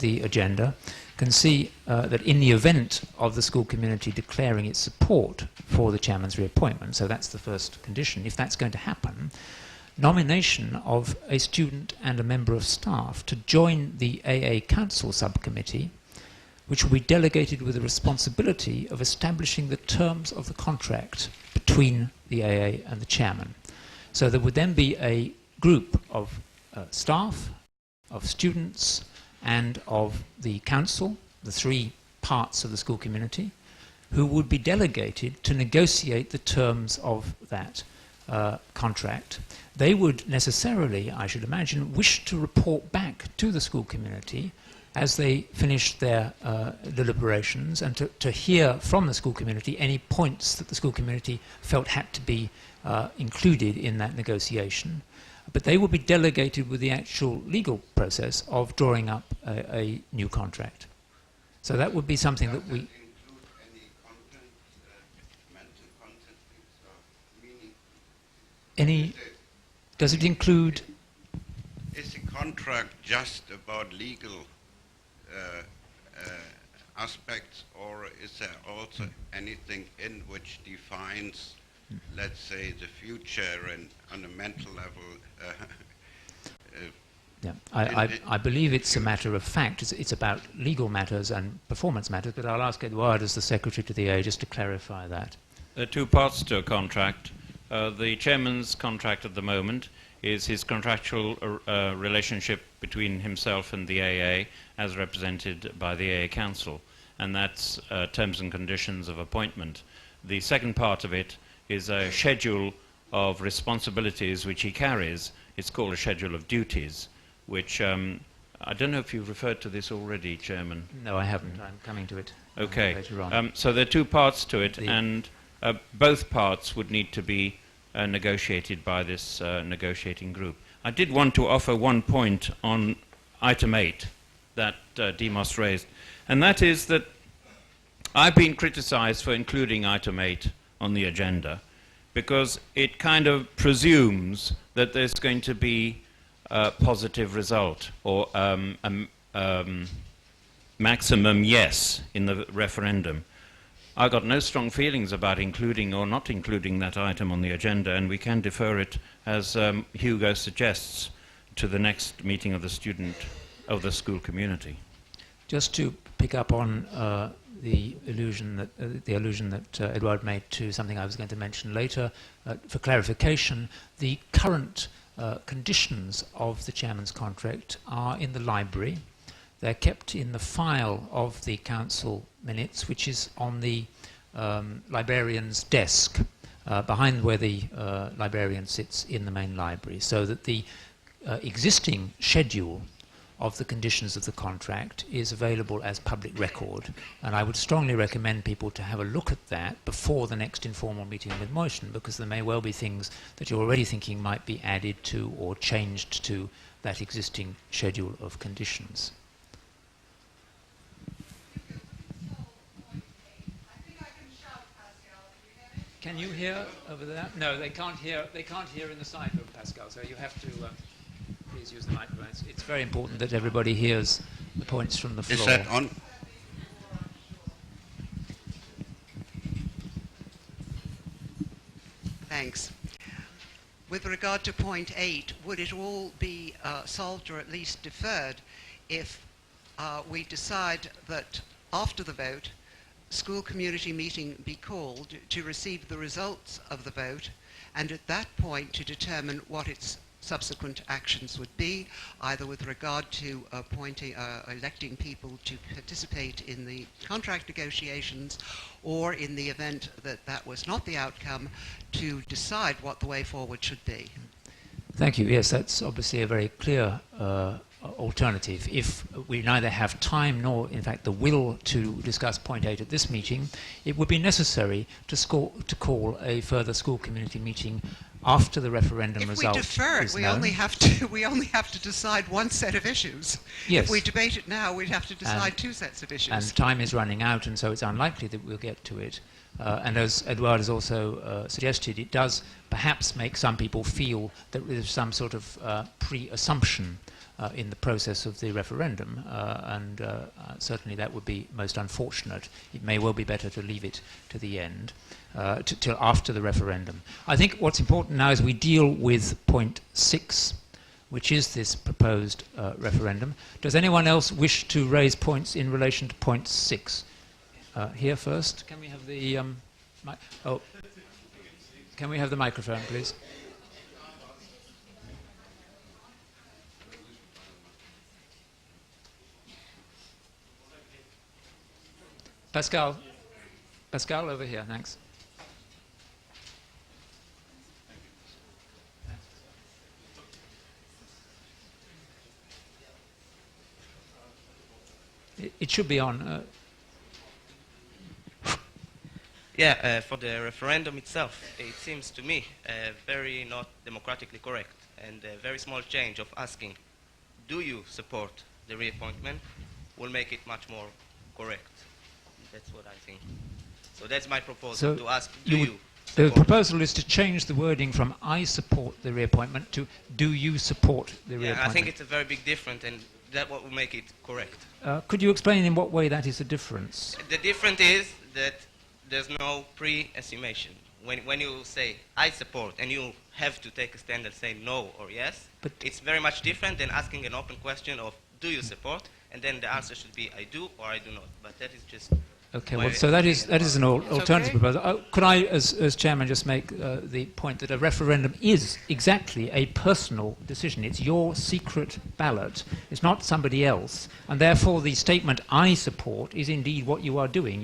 the agenda can see that in the event of the school community declaring its support for the chairman's reappointment, so that's the first condition, if that's going to happen, nomination of a student and a member of staff to join the AA Council subcommittee, which will be delegated with the responsibility of establishing the terms of the contract between the AA and the chairman. So there would then be a group of staff, of students, and of the council, the three parts of the school community, who would be delegated to negotiate the terms of that contract. They would necessarily, I should imagine, wish to report back to the school community as they finished their deliberations, and to hear from the school community any points that the school community felt had to be included in that negotiation. But they would be delegated with the actual legal process of drawing up a new contract. So that would be something that we... Does it include... Is the contract just about legal aspects, or is there also anything in which defines, let's say, the future and on a mental level? Yeah, I believe it's a matter of fact. It's about legal matters and performance matters, but I'll ask Edouard as the Secretary to the AA just to clarify that. There are two parts to a contract. The chairman's contract at the moment is his contractual relationship between himself and the AA as represented by the AA Council, and that's terms and conditions of appointment. The second part of it is a schedule of responsibilities which he carries. It's called a schedule of duties, which I don't know if you've referred to this already, Chairman. No, I haven't. I'm coming to it later on. Okay. So there are two parts to it, and both parts would need to be negotiated by this negotiating group. I did want to offer one point on item 8 that Demos raised, and that is that I've been criticized for including item 8 on the agenda because it kind of presumes that there's going to be a positive result or maximum yes in the referendum. I got no strong feelings about including or not including that item on the agenda, and we can defer it, as Hugo suggests, to the next meeting of the school community. Just to pick up on the allusion that Edouard made to something I was going to mention later, for clarification, the current conditions of the chairman's contract are in the library. They're kept in the file of the council minutes, which is on the librarian's desk, behind where the librarian sits in the main library, so that the existing schedule of the conditions of the contract is available as public record. And I would strongly recommend people to have a look at that before the next informal meeting with motion, because there may well be things that you're already thinking might be added to or changed to that existing schedule of conditions. Can you hear over there? No, they can't hear. They can't hear in the side room, Pascal. So you have to please use the microphone. It's very important that everybody hears the points from the floor. Is that on? Thanks. With regard to point 8, would it all be solved or at least deferred if we decide that after the vote, school community meeting be called to receive the results of the vote, and at that point to determine what its subsequent actions would be, either with regard to electing people to participate in the contract negotiations, or in the event that that was not the outcome, to decide what the way forward should be? Thank you. Yes, that's obviously a very clear alternative. If we neither have time nor, in fact, the will to discuss point 8 at this meeting, it would be necessary to call a further school community meeting after the referendum result is known. If we defer it, we only have to decide one set of issues. Yes. If we debate it now, we'd have to decide two sets of issues. And time is running out, and so it's unlikely that we'll get to it. And as Edouard has also suggested, it does perhaps make some people feel that there's some sort of pre-assumption in the process of the referendum, and certainly that would be most unfortunate. It may well be better to leave it to the end, till after the referendum. I think what's important now is we deal with point 6, which is this proposed referendum. Does anyone else wish to raise points in relation to point 6? Here first. Can we have the can we have the microphone, please? Pascal. Pascal, over here, thanks. It should be on. For the referendum itself, it seems to me very not democratically correct, and a very small change of asking, do you support the reappointment, will make it much more correct. That's what I think. So that's my proposal, to ask, do you The support? proposal is to change the wording from I support the reappointment to do you support the reappointment? I think it's a very big difference, and that what will make it correct. Could you explain in what way that is a difference? The difference is that there's no pre-estimation. When you say I support and you have to take a stand and say no or yes, But it's very much different than asking an open question of do you support, and then the answer should be I do or I do not. But that is just okay. my Well, so that is an alternative okay. proposal. Could I, as chairman, just make the point that a referendum is exactly a personal decision. It's your secret ballot. It's not somebody else, and therefore the statement "I support" is indeed what you are doing.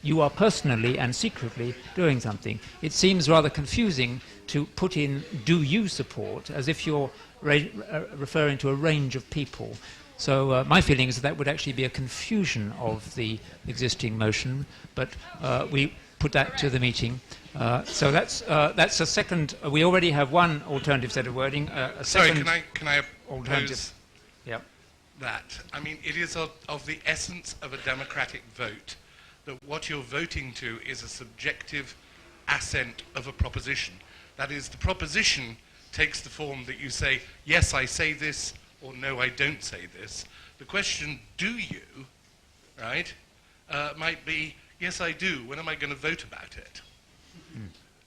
You are personally and secretly doing something. It seems rather confusing to put in "do you support" as if you're referring to a range of people. So my feeling is that that would actually be a confusion of the existing motion, but we put that to the meeting. So that's a second. We already have one alternative set of wording. A Sorry, second can I alternative. oppose Yep. that? I mean, it is of the essence of a democratic vote that what you're voting to is a subjective assent of a proposition. That is, the proposition takes the form that you say, yes, I say this, or no, I don't say this. The question, do you, right, might be, yes, I do. When am I going to vote about it?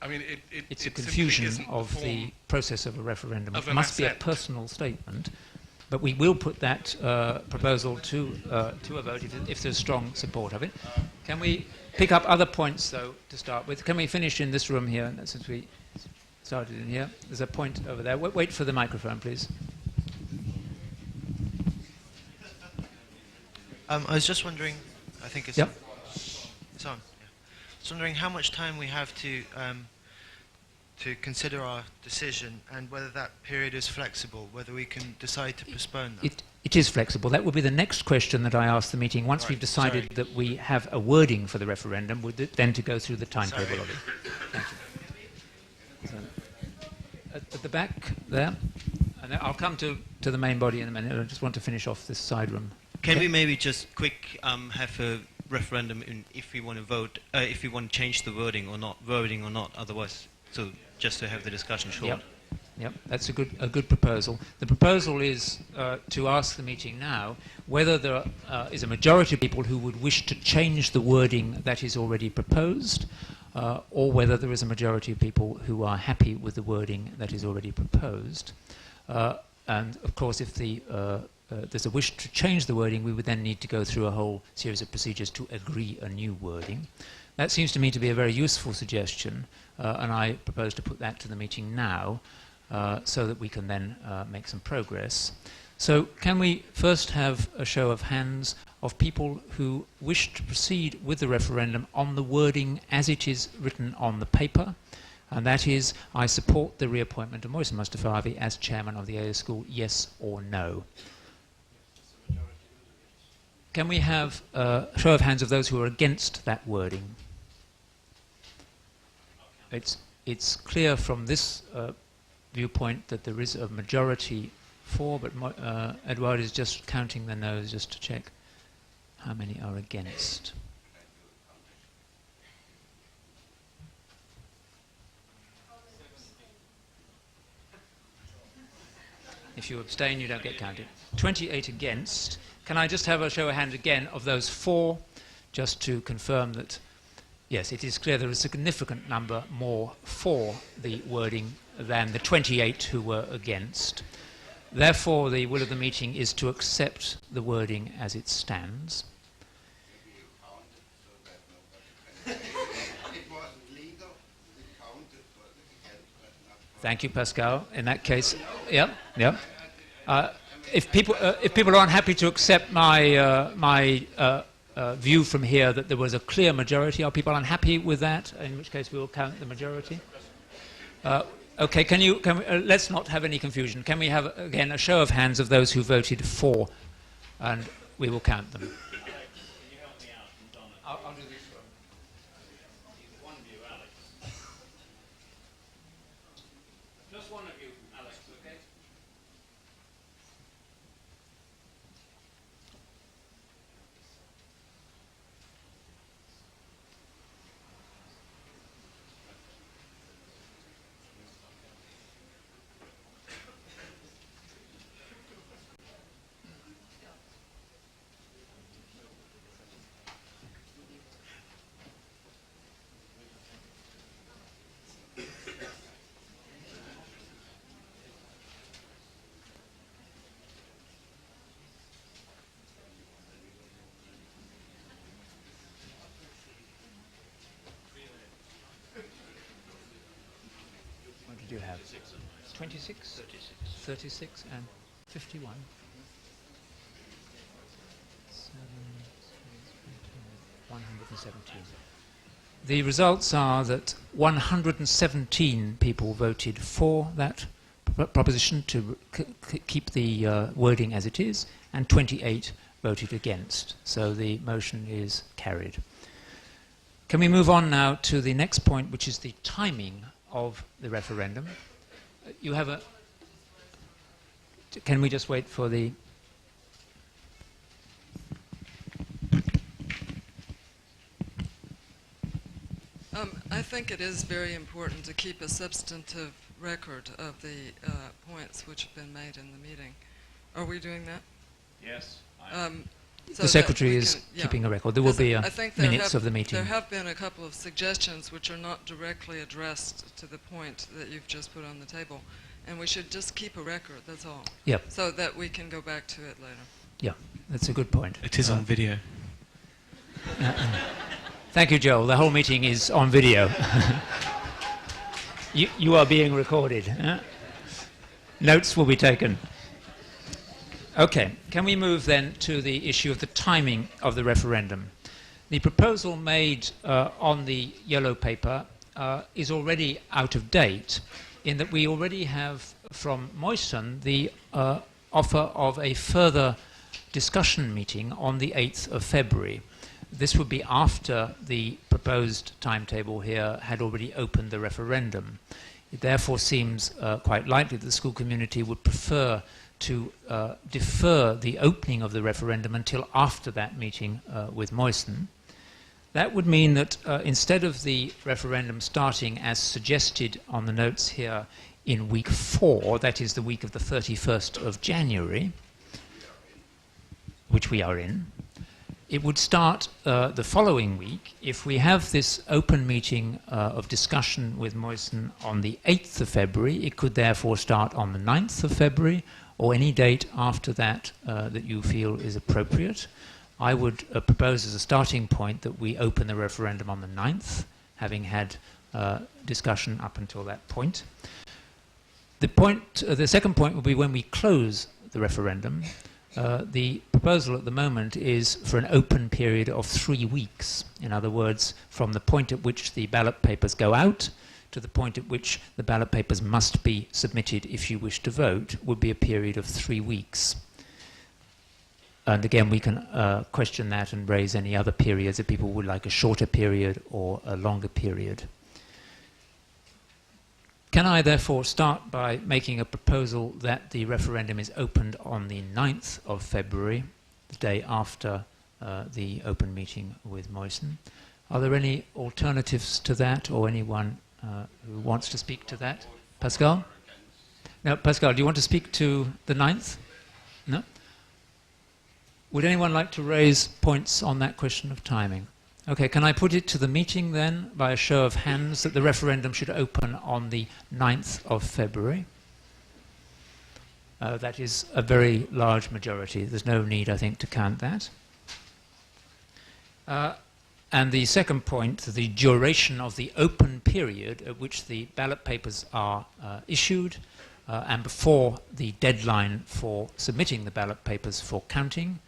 I mean, It's a simply confusion isn't of the form process of a referendum. of It an must be a assent. personal statement, but we will put that proposal to a vote if there's strong support of it. Can we pick up other points, though, to start with? Can we finish in this room here, since we started in here? There's a point over there. Wait for the microphone, please. I was just wondering, I think it's, Yep. it's on. Yeah. I was wondering how much time we have to consider our decision and whether that period is flexible, whether we can decide to postpone that. It is flexible. That would be the next question that I asked the meeting. Once Right, we've decided sorry. that we have a wording for the referendum, then to go through the timetable Sorry. of it. Thank you. So, at the back there, and I'll come to the main body in a minute. I just want to finish off this side room. Can Okay. we maybe just have a referendum if we want to vote, if we want to change the wording or not, otherwise, so just to have the discussion short. Yep. Yep, that's a good proposal. The proposal is to ask the meeting now whether there is a majority of people who would wish to change the wording that is already proposed, or whether there is a majority of people who are happy with the wording that is already proposed. And of course, if there's a wish to change the wording, we would then need to go through a whole series of procedures to agree a new wording. That seems to me to be a very useful suggestion, and I propose to put that to the meeting now, so that we can then make some progress. So can we first have a show of hands of people who wish to proceed with the referendum on the wording as it is written on the paper, and that is, I support the reappointment of Mohsen Mustafavi as chairman of the AA School, yes or no. Can we have a show of hands of those who are against that wording? It's clear from this viewpoint that there is a majority for, but Edouard is just counting the noes just to check how many are against. If you abstain, you don't get counted. 28 against. Can I just have a show of hands again of those 4, just to confirm that, yes, it is clear there is a significant number more for the wording than the 28 who were against. Therefore, the will of the meeting is to accept the wording as it stands. Thank you, Pascal. In that case, yeah. If people aren't happy to accept my view from here that there was a clear majority, are people unhappy with that? In which case, we will count the majority. Okay. Let's not have any confusion. Can we have again a show of hands of those who voted for, and we will count them. I'll do this one. One of you, Alex. Just one of you, Alex, okay? Do you have 26, 36 and 51. 117. The results are that 117 people voted for that proposition to keep the wording as it is, and 28 voted against. So the motion is carried. Can we move on now to the next point, which is the timing of the referendum? You have a... Can we just wait for the... I think it is very important to keep a substantive record of the points which have been made in the meeting. Are we doing that? Yes. So the Secretary is keeping a record. There will be minutes of the meeting. There have been a couple of suggestions which are not directly addressed to the point that you've just put on the table. And we should just keep a record, that's all. Yep. So that we can go back to it later. Yeah, that's a good point. It is on video. Thank you, Joel. The whole meeting is on video. You are being recorded. Notes will be taken. Okay, can we move then to the issue of the timing of the referendum? The proposal made on the yellow paper is already out of date, in that we already have from Moyson the offer of a further discussion meeting on the 8th of February. This would be after the proposed timetable here had already opened the referendum. It therefore seems quite likely that the school community would prefer to defer the opening of the referendum until after that meeting with Moyson. That would mean that instead of the referendum starting as suggested on the notes here in week 4, that is the week of the 31st of January, which we are in, it would start the following week if we have this open meeting of discussion with Moyson on the 8th of February. It could therefore start on the 9th of February or any date after that that you feel is appropriate. I would propose as a starting point that we open the referendum on the 9th, having had discussion up until that point. The second point will be when we close the referendum. The proposal at the moment is for an open period of 3 weeks. In other words, from the point at which the ballot papers go out to the point at which the ballot papers must be submitted if you wish to vote would be a period of 3 weeks. And again, we can question that and raise any other periods if people would like a shorter period or a longer period. Can I therefore start by making a proposal that the referendum is opened on the 9th of February, the day after the open meeting with Moyson? Are there any alternatives to that, or anyone who wants to speak to that? Pascal? Now, Pascal, do you want to speak to the 9th? No? Would anyone like to raise points on that question of timing? Okay, can I put it to the meeting then, by a show of hands, that the referendum should open on the 9th of February? That is a very large majority. There's no need, I think, to count that. And the second point, the duration of the open period at which the ballot papers are issued, and before the deadline for submitting the ballot papers for counting,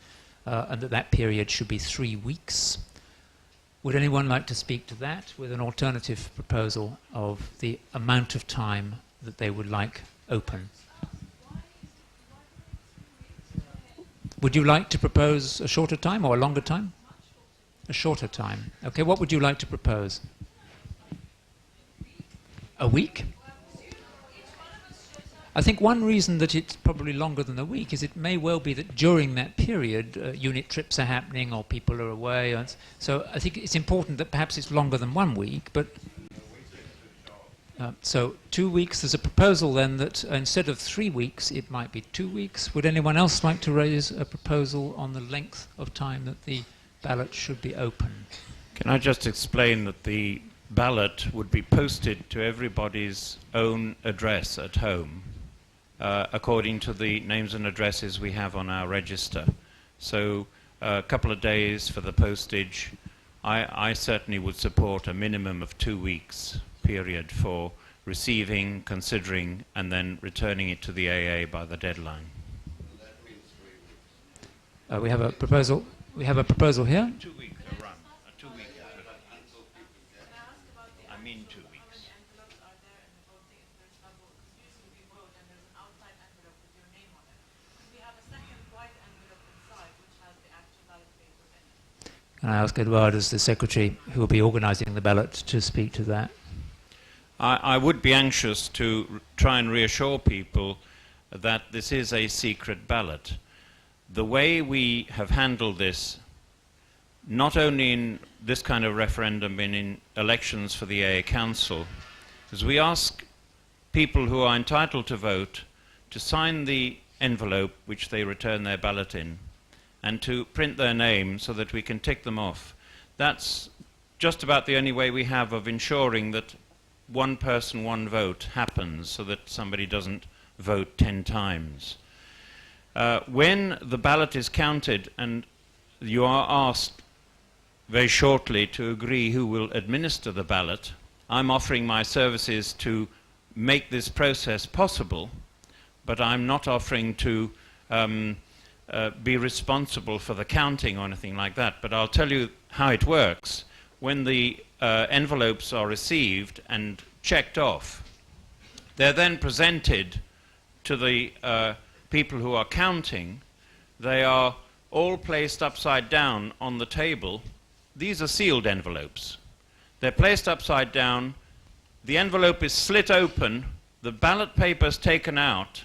and that period should be 3 weeks. Would anyone like to speak to that with an alternative proposal of the amount of time that they would like open? Would you like to propose a shorter time or a longer time? A shorter time. Okay, what would you like to propose? A week? I think one reason that it's probably longer than a week is it may well be that during that period unit trips are happening or people are away. So I think it's important that perhaps it's longer than 1 week. But so 2 weeks. There's a proposal then that instead of 3 weeks, it might be 2 weeks. Would anyone else like to raise a proposal on the length of time that the ballot should be open? Can I just explain that the ballot would be posted to everybody's own address at home, according to the names and addresses we have on our register. So a couple of days for the postage. I certainly would support a minimum of 2 weeks period for receiving, considering, and then returning it to the AA by the deadline. That means 3 weeks. We have a proposal. We have a proposal here. 2 weeks a run. A 2 week. I mean 2 weeks. Can I ask Edouard, as the secretary who will be organising the ballot, to speak to that? I would be anxious to try and reassure people that this is a secret ballot. The way we have handled this, not only in this kind of referendum, but in elections for the AA Council, is we ask people who are entitled to vote to sign the envelope which they return their ballot in, and to print their name so that we can tick them off. That's just about the only way we have of ensuring that one person, one vote happens, so that somebody doesn't vote 10 times. When the ballot is counted and you are asked very shortly to agree who will administer the ballot, I'm offering my services to make this process possible, but I'm not offering to be responsible for the counting or anything like that. But I'll tell you how it works. When the envelopes are received and checked off, they're then presented to the people who are counting. They are all placed upside down on the table. These are sealed envelopes. They're placed upside down. The envelope is slit open. The ballot paper's taken out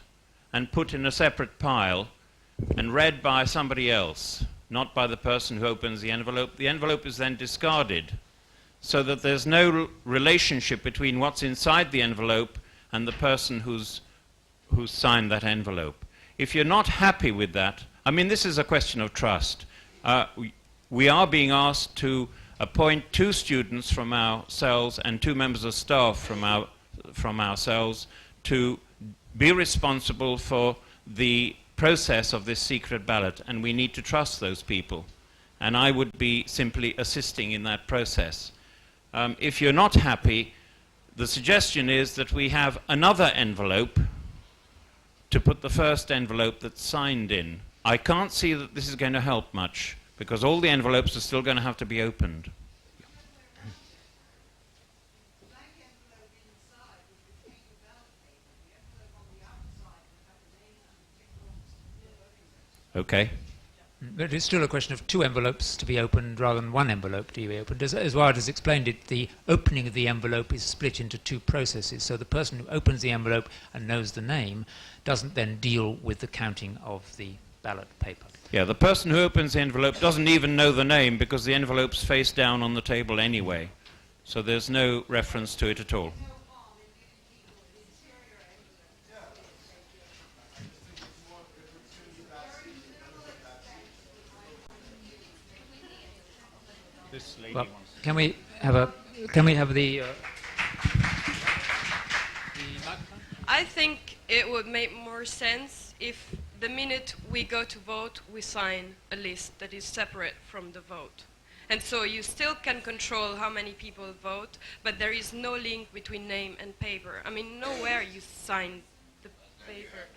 and put in a separate pile and read by somebody else, not by the person who opens the envelope. The envelope is then discarded, so that there's no relationship between what's inside the envelope and the person who's signed that envelope. If you're not happy with that, I mean, this is a question of trust. We are being asked to appoint 2 students from our cells and 2 members of staff from our cells to be responsible for the process of this secret ballot, and we need to trust those people. And I would be simply assisting in that process. If you're not happy, the suggestion is that we have another envelope to put the first envelope that's signed in. I can't see that this is going to help much, because all the envelopes are still going to have to be opened. Okay. But it's still a question of 2 envelopes to be opened rather than 1 envelope to be opened. As Edouard has explained it, the opening of the envelope is split into 2 processes. So the person who opens the envelope and knows the name doesn't then deal with the counting of the ballot paper. Yeah, the person who opens the envelope doesn't even know the name, because the envelope's face down on the table anyway. So there's no reference to it at all. This lady Well, wants. can we have the microphone? I think it would make more sense if the minute we go to vote, we sign a list that is separate from the vote. And so you still can control how many people vote, but there is no link between name and paper. I mean, nowhere you sign the paper.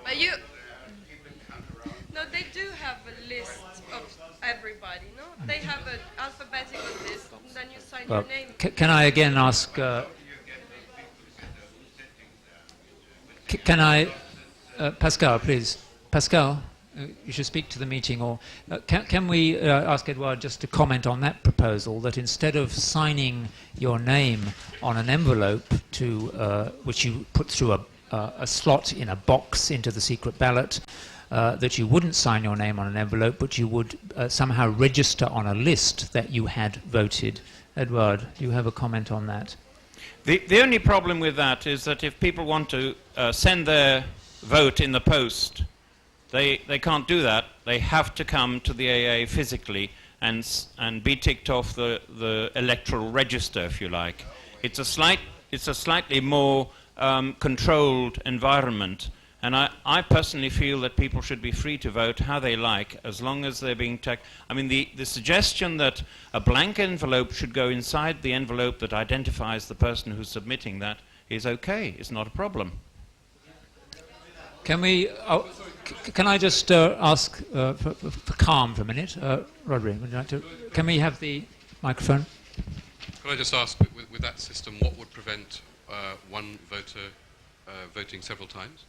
But you... No, they do have a list of everybody, no? They have an alphabetical list, and then you sign Well, your name. can I again ask... can I... Pascal, please. Pascal, you should speak to the meeting, or... can we ask Edouard just to comment on that proposal, that instead of signing your name on an envelope to which you put through a slot in a box into the secret ballot, that you wouldn't sign your name on an envelope, but you would somehow register on a list that you had voted. Edouard, you have a comment on that? The only problem with that is that if people want to send their vote in the post, they can't do that. They have to come to the AA physically and be ticked off the electoral register, if you like. It's a slightly more controlled environment. And I personally feel that people should be free to vote how they like, as long as they're being I mean, the suggestion that a blank envelope should go inside the envelope that identifies the person who's submitting that is okay. It's not a problem. Can we... can I just ask for calm for a minute? Rodri, would you like to... Can we have the microphone? Could I just ask, with that system, what would prevent one voter voting several times?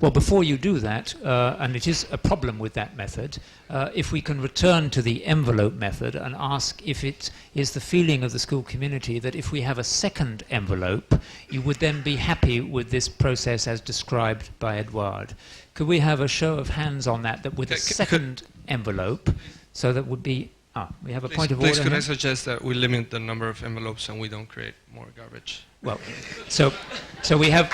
Well, before you do that, and it is a problem with that method, if we can return to the envelope method and ask if it is the feeling of the school community that if we have a second envelope, you would then be happy with this process as described by Edouard. Could we have a show of hands on that, that with a second envelope, so that would be... we have a point of order. Please, could here? I suggest that we limit the number of envelopes and we don't create more garbage? Well, so we have...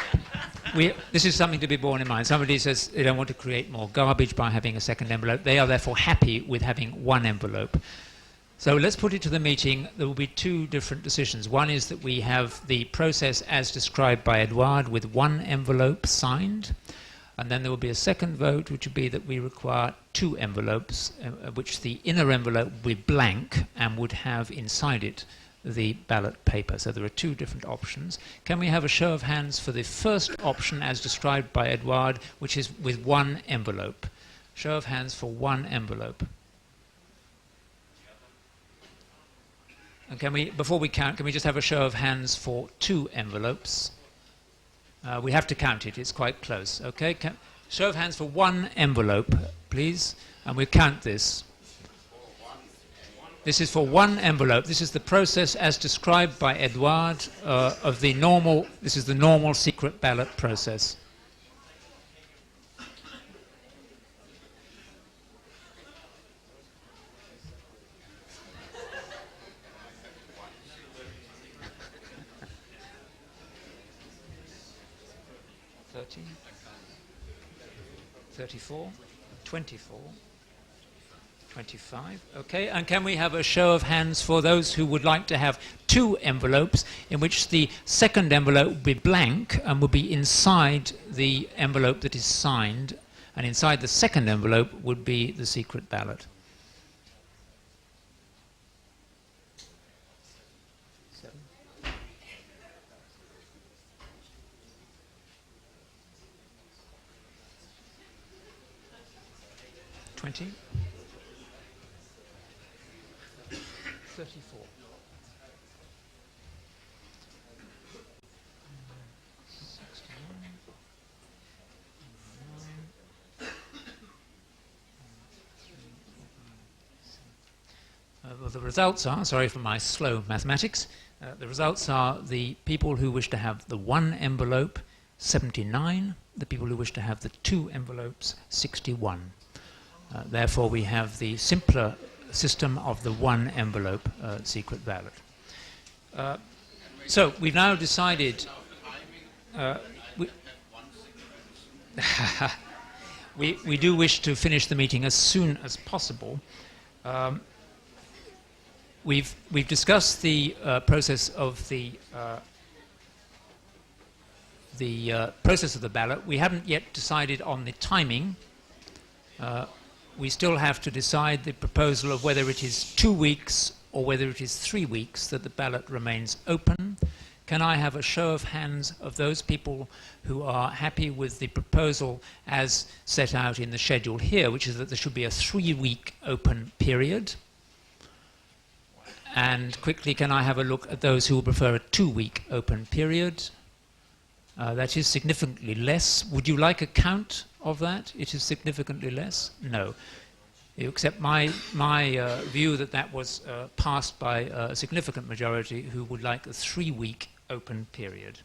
this is something to be borne in mind. Somebody says they don't want to create more garbage by having a second envelope. They are therefore happy with having one envelope. So let's put it to the meeting. There will be two different decisions. One is that we have the process as described by Edouard with one envelope signed. And then there will be a second vote, which would be that we require two envelopes, which the inner envelope would be blank and would have inside it the ballot paper. So there are two different options. Can we have a show of hands for the first option as described by Edouard, which is with one envelope? Show of hands for one envelope. And can we, before we count, can we just have a show of hands for two envelopes? We have to count it, it's quite close. Okay, show of hands for one envelope, please, and we'll count this. This is for one envelope. This is the process as described by Edouard of the normal, this is the normal secret ballot process. $30, $34, $24, $25. Okay, and can we have a show of hands for those who would like to have two envelopes in which the second envelope would be blank and would be inside the envelope that is signed, and inside the second envelope would be the secret ballot? Seven. 20. 34. 61. Well, the results are, sorry for my slow mathematics, the results are the people who wish to have the one envelope, 79, the people who wish to have the two envelopes, 61. Therefore, we have the simpler system of the one envelope secret ballot. So we've now decided we do wish to finish the meeting as soon as possible. We've discussed the process of the process of the ballot. We haven't yet decided on the timing. We still have to decide the proposal of whether it is 2 weeks or whether it is 3 weeks that the ballot remains open. Can I have a show of hands of those people who are happy with the proposal as set out in the schedule here, which is that there should be a 3-week open period? And quickly, can I have a look at those who would prefer a 2-week open period? That is significantly less. Would you like a count of that? It is significantly less? No. You accept my view that that was passed by a significant majority who would like a 3-week open period.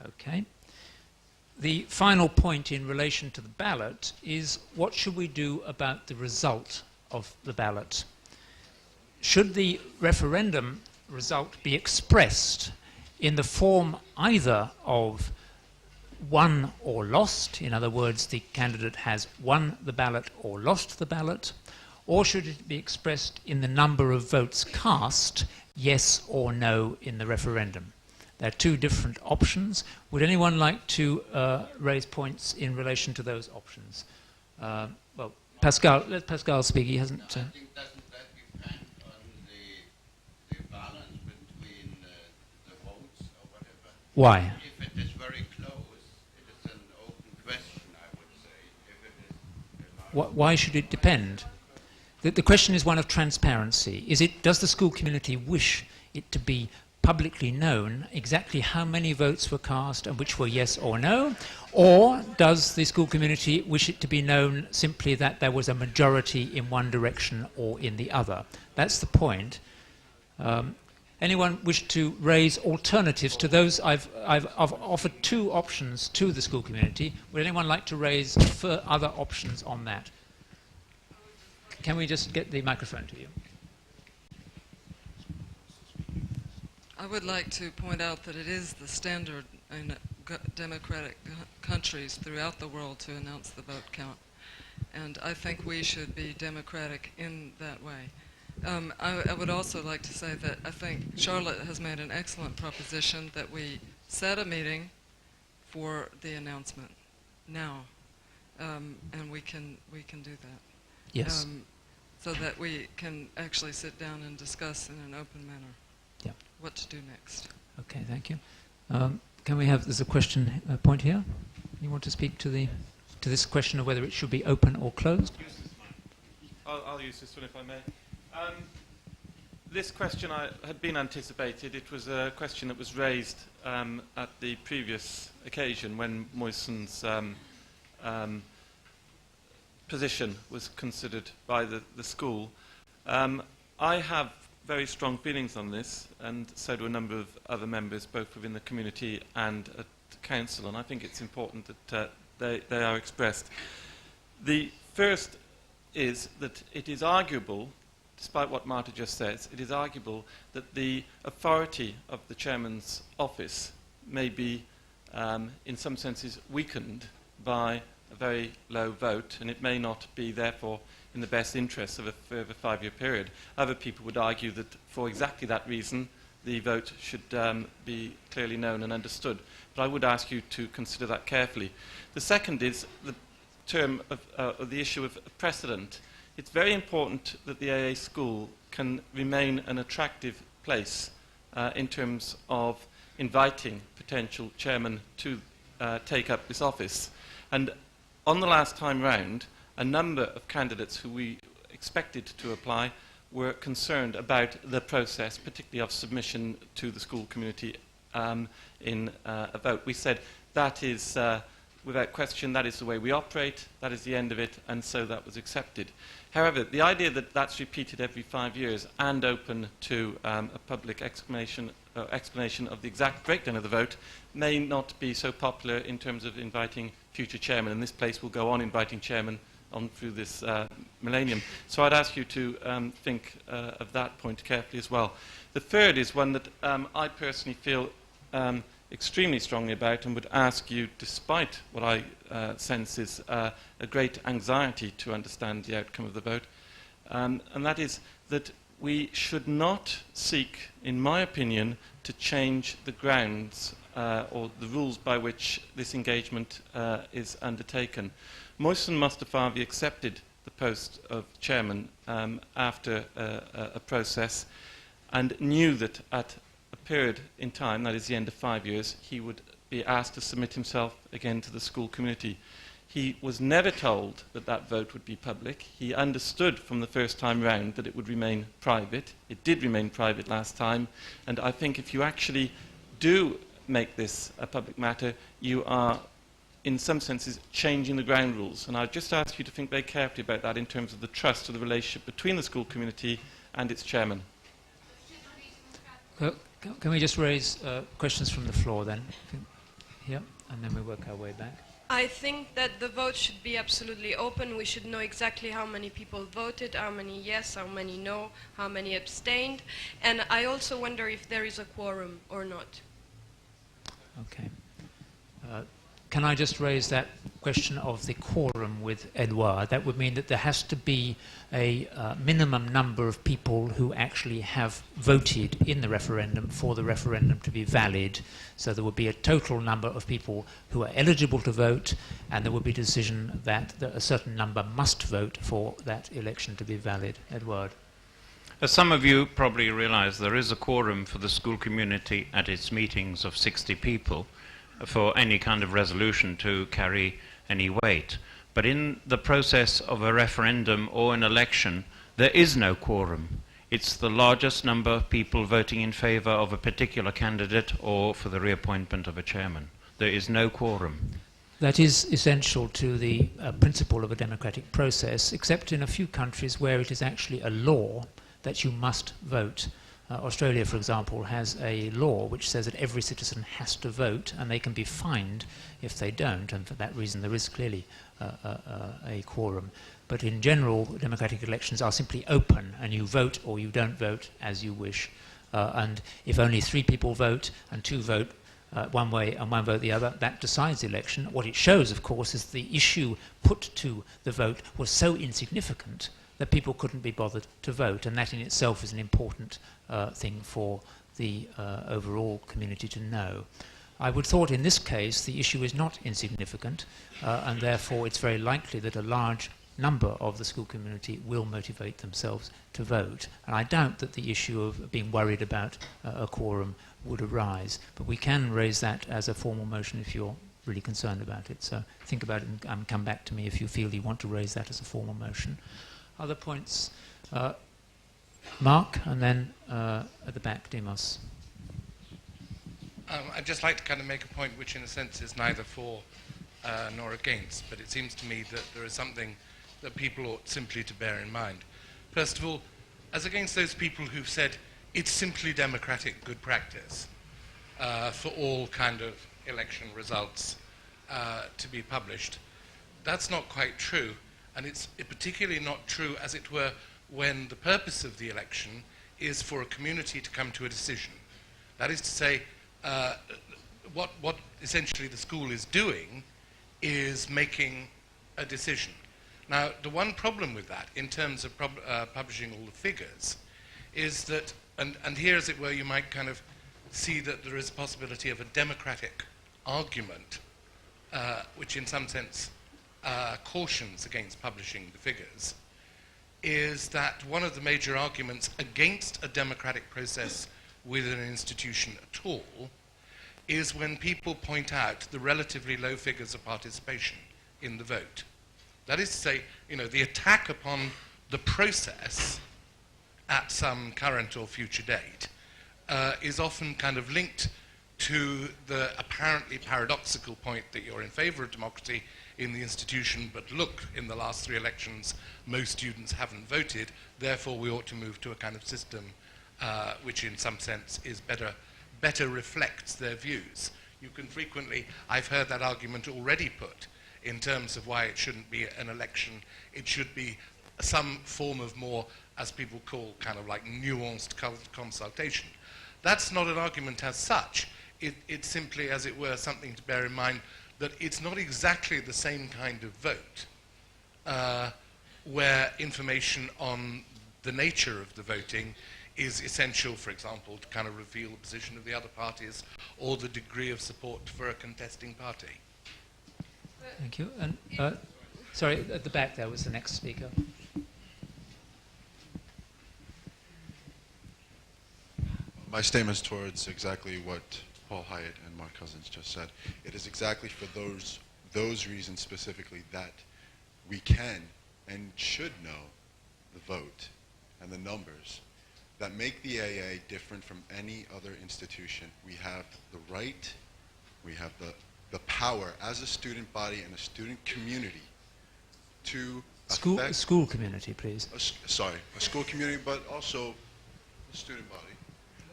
Okay. The final point in relation to the ballot is, what should we do about the result of the ballot? Should the referendum result be expressed in the form either of won or lost, in other words, the candidate has won the ballot or lost the ballot, or should it be expressed in the number of votes cast, yes or no, in the referendum? There are two different options. Would anyone like to raise points in relation to those options? Well, Pascal, let Pascal speak. He hasn't... I think doesn't that depend on the balance between the votes or whatever? Why? If it is very close, it is an open question, I would say. If it is Why should it depend? The question is one of transparency. Does the school community wish it to be publicly known exactly how many votes were cast and which were yes or no? Or does the school community wish it to be known simply that there was a majority in one direction or in the other? That's the point. Anyone wish to raise alternatives to those? I've offered two options to the school community. Would anyone like to raise other options on that? Can we just get the microphone to you? I would like to point out that it is the standard in democratic countries throughout the world to announce the vote count. And I think we should be democratic in that way. I would also like to say that I think Charlotte has made an excellent proposition that we set a meeting for the announcement now. And we can do that. Yes. So that we can actually sit down and discuss in an open manner. Yeah. What to do next. Okay, thank you. Can we have, there's a question, point here. You want to speak to this question of whether it should be open or closed? I'll use this one if I may. This question had been anticipated. It was a question that was raised at the previous occasion when Moyson's position was considered by the school. I have very strong feelings on this, and so do a number of other members, both within the community and at the council, and I think it's important that they are expressed. The first is that it is arguable, despite what Marta just says, it is arguable that the authority of the chairman's office may be, in some senses, weakened by a very low vote, and it may not be, therefore, in the best interests of a further 5-year period. Other people would argue that for exactly that reason, the vote should be clearly known and understood. But I would ask you to consider that carefully. The second is the term of the issue of precedent. It's very important that the AA school can remain an attractive place in terms of inviting potential chairmen to take up this office. And on the last time round, a number of candidates who we expected to apply were concerned about the process, particularly of submission to the school community in a vote. We said that is, without question, that is the way we operate, that is the end of it, and so that was accepted. However, the idea that that's repeated every 5 years and open to a public explanation of the exact breakdown of the vote may not be so popular in terms of inviting future chairmen, and this place will go on inviting chairmen on through this millennium. So I'd ask you to think of that point carefully as well. The third is one that I personally feel extremely strongly about and would ask you, despite what I sense is a great anxiety to understand the outcome of the vote, and that is that we should not seek, in my opinion, to change the grounds or the rules by which this engagement is undertaken. Mohsen Mostafavi accepted the post of chairman after a process and knew that at a period in time, that is the end of 5 years, he would be asked to submit himself again to the school community. He was never told that that vote would be public. He understood from the first time round that it would remain private. It did remain private last time, and I think if you actually do make this a public matter, you are, in some senses, changing the ground rules. And I'd just ask you to think very carefully about that in terms of the trust of the relationship between the school community and its chairman. Can we just raise questions from the floor then? Yeah, and then we work our way back. I think that the vote should be absolutely open. We should know exactly how many people voted, how many yes, how many no, how many abstained. And I also wonder if there is a quorum or not. Okay. Can I just raise that question of the quorum with Edouard? That would mean that there has to be a minimum number of people who actually have voted in the referendum for the referendum to be valid. So there would be a total number of people who are eligible to vote, and there would be a decision that a certain number must vote for that election to be valid. Edouard. As some of you probably realize, there is a quorum for the school community at its meetings of 60 people for any kind of resolution to carry any weight. But in the process of a referendum or an election, there is no quorum. It's the largest number of people voting in favor of a particular candidate or for the reappointment of a chairman. There is no quorum. That is essential to the principle of a democratic process, except in a few countries where it is actually a law that you must vote. Australia, for example, has a law which says that every citizen has to vote, and they can be fined if they don't, and for that reason there is clearly a quorum. But in general, democratic elections are simply open, and you vote or you don't vote as you wish. And if only 3 people vote and 2 vote one way and 1 vote the other, that decides the election. What it shows, of course, is the issue put to the vote was so insignificant that people couldn't be bothered to vote, and that in itself is an important thing for the overall community to know. I would thought in this case the issue is not insignificant, and therefore it's very likely that a large number of the school community will motivate themselves to vote. And I doubt that the issue of being worried about a quorum would arise, but we can raise that as a formal motion if you're really concerned about it. So think about it and come back to me if you feel you want to raise that as a formal motion. Other points? Mark, and then at the back, Demos. I'd just like to kind of make a point which in a sense is neither for nor against, but it seems to me that there is something that people ought simply to bear in mind. First of all, as against those people who've said it's simply democratic good practice for all kind of election results to be published, that's not quite true. And it's particularly not true, as it were, when the purpose of the election is for a community to come to a decision. That is to say, what essentially the school is doing is making a decision. Now, the one problem with that, in terms of publishing all the figures, is that, and here, as it were, you might kind of see that there is a possibility of a democratic argument, which in some sense cautions against publishing the figures, is that one of the major arguments against a democratic process within an institution at all is when people point out the relatively low figures of participation in the vote. That is to say, the attack upon the process at some current or future date is often kind of linked to the apparently paradoxical point that you're in favor of democracy in the institution, but look, in the last 3 elections, most students haven't voted, therefore we ought to move to a kind of system which in some sense is better reflects their views. You can frequently, I've heard that argument already put in terms of why it shouldn't be an election, it should be some form of more, as people call, kind of like nuanced consultation. That's not an argument as such. It's simply, as it were, something to bear in mind that it's not exactly the same kind of vote where information on the nature of the voting is essential, for example, to kind of reveal the position of the other parties or the degree of support for a contesting party. Thank you. And sorry, at the back there was the next speaker. My statement's towards exactly what Paul Hyatt and Mark Cousins just said. It is exactly for those reasons specifically that we can and should know the vote and the numbers that make the AA different from any other institution. We have the right, we have the power as a student body and a student community to affect... School community, please. A school community, but also a student body.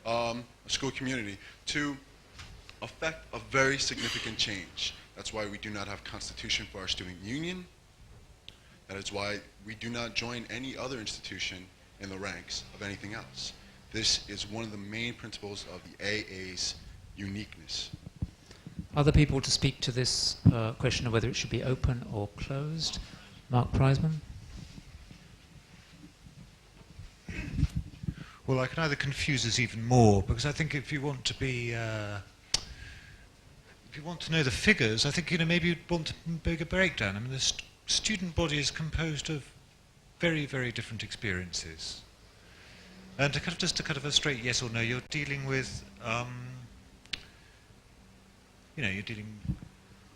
A school community to affect a very significant change. That's why we do not have constitution for our student union. That is why we do not join any other institution in the ranks of anything else. This is one of the main principles of the AA's uniqueness. Other people to speak to this question of whether it should be open or closed? Mark Prizeman. Well, I can either confuse us even more, because I think if you want to be, if you want to know the figures, I think maybe you'd want a bigger breakdown. I mean, the student body is composed of very, very different experiences, and to just a straight yes or no, you're dealing with, you're dealing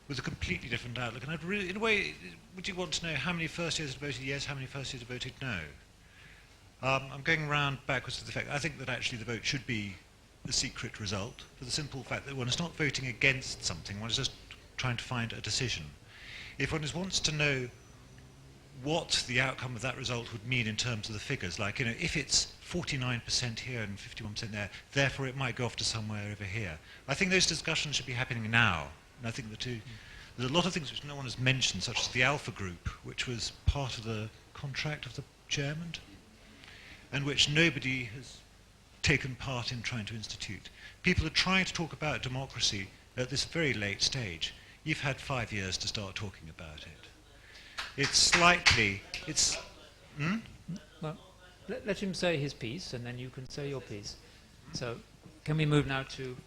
with a completely different outlook. And I'd really, in a way, would you want to know how many first years have voted yes, how many first years have voted no? I'm going round backwards to the fact I think that actually the vote should be a secret result, for the simple fact that one is not voting against something, one is just trying to find a decision. If one wants to know what the outcome of that result would mean in terms of the figures, like, if it's 49% here and 51% there, therefore it might go off to somewhere over here. I think those discussions should be happening now. And I think there's a lot of things which no one has mentioned, such as the Alpha Group, which was part of the contract of the chairman, and which nobody has taken part in trying to institute. People are trying to talk about democracy at this very late stage. You've had 5 years to start talking about it. Well, let him say his piece, and then you can say your piece. So, can we move now to...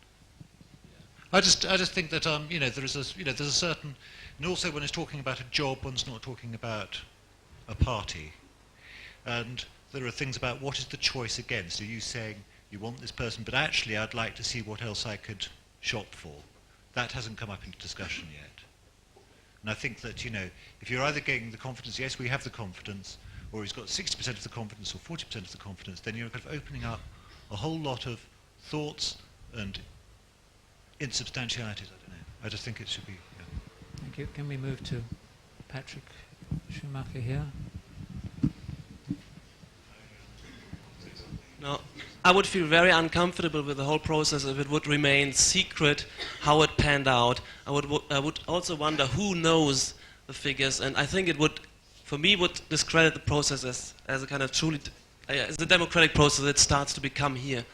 I just think that there's a certain, and also when it's talking about a job, one's not talking about a party, and there are things about what is the choice against. Are you saying you want this person, but actually I'd like to see what else I could shop for? That hasn't come up into discussion yet. And I think that, if you're either getting the confidence, yes, we have the confidence, or he's got 60% of the confidence or 40% of the confidence, then you're kind of opening up a whole lot of thoughts and insubstantialities. I don't know. I just think it should be... Thank you. Can we move to Patrick Schumacher here? No, I would feel very uncomfortable with the whole process if it would remain secret how it panned out. I would also wonder who knows the figures, and I think it would, for me, would discredit the process as a kind of truly, as a democratic process that starts to become here.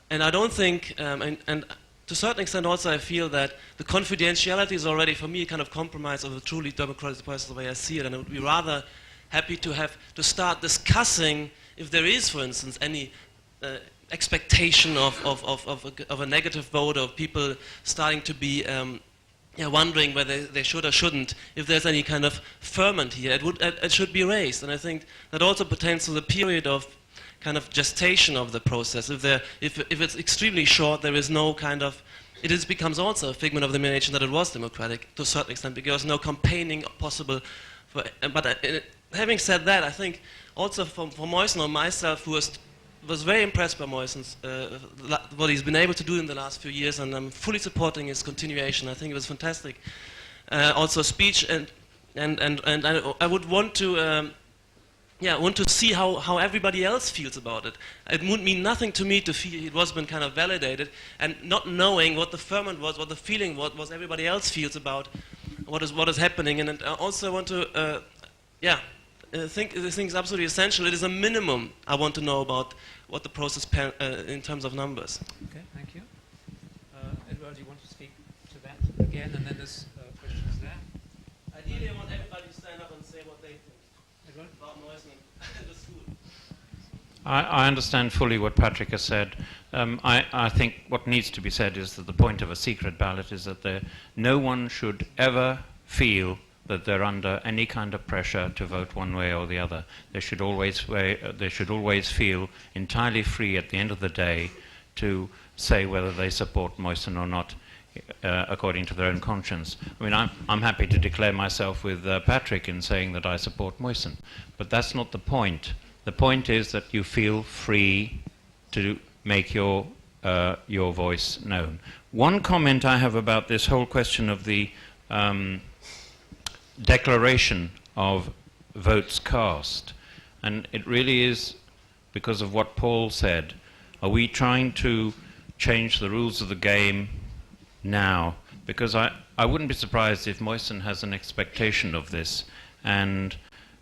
And I don't think, and to a certain extent also I feel that the confidentiality is already, for me, a kind of compromise of a truly democratic process the way I see it, and I would be rather happy to start discussing if there is, for instance, any expectation of a negative vote, or people starting to be wondering whether they should or shouldn't, if there's any kind of ferment here, it should be raised. And I think that also pertains to the period of kind of gestation of the process. If it's extremely short, there is no kind of, it becomes also a figment of the imagination that it was democratic to a certain extent, because no campaigning possible. Having said that, I think also for Moysen or myself, who was very impressed by Moysen's, what he's been able to do in the last few years, and I'm fully supporting his continuation. I think it was fantastic. Also speech, and I would want to see how everybody else feels about it. It would mean nothing to me to feel it was been kind of validated, and not knowing what the ferment was, what the feeling was everybody else feels about what is happening. And I also want to, I think this thing is absolutely essential. It is a minimum I want to know about what the process in terms of numbers. Okay, thank you. Edward, do you want to speak to that again? And then there's questions there. Ideally, I want everybody to stand up and say what they think. I understand fully what Patrick has said. I think what needs to be said is that the point of a secret ballot is that no one should ever feel that they're under any kind of pressure to vote one way or the other. They should always feel entirely free at the end of the day to say whether they support Moisen or not, according to their own conscience. I mean, I'm happy to declare myself with Patrick in saying that I support Moisen, but that's not the point. The point is that you feel free to make your voice known. One comment I have about this whole question of the declaration of votes cast, and it really is because of what Paul said. Are we trying to change the rules of the game now? Because I wouldn't be surprised if Moisen has an expectation of this, and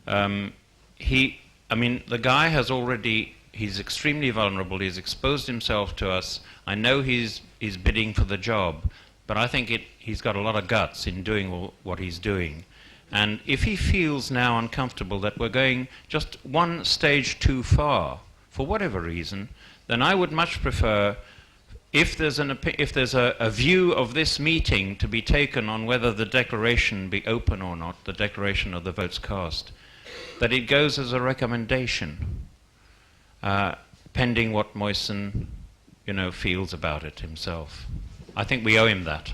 I mean, the guy has already, he's extremely vulnerable, he's exposed himself to us. I know he's bidding for the job, but I think he's got a lot of guts in doing what he's doing. And if he feels now uncomfortable that we're going just one stage too far, for whatever reason, then I would much prefer, if there's a view of this meeting to be taken on whether the declaration be open or not, the declaration of the votes cast, that it goes as a recommendation, pending what Moisen, feels about it himself. I think we owe him that.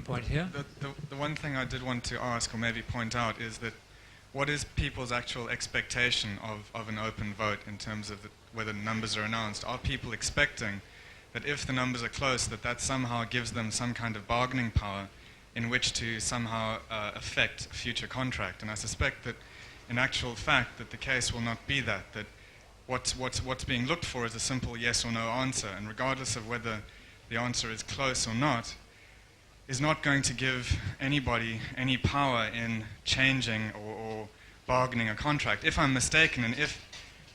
Point here. The one thing I did want to ask, or maybe point out, is that what is people's actual expectation of an open vote in terms of whether numbers are announced? Are people expecting that if the numbers are close, that somehow gives them some kind of bargaining power in which to somehow affect a future contract? And I suspect that in actual fact that the case will not be that what's being looked for is a simple yes or no answer, and regardless of whether the answer is close or not, is not going to give anybody any power in changing or bargaining a contract. If I'm mistaken, and if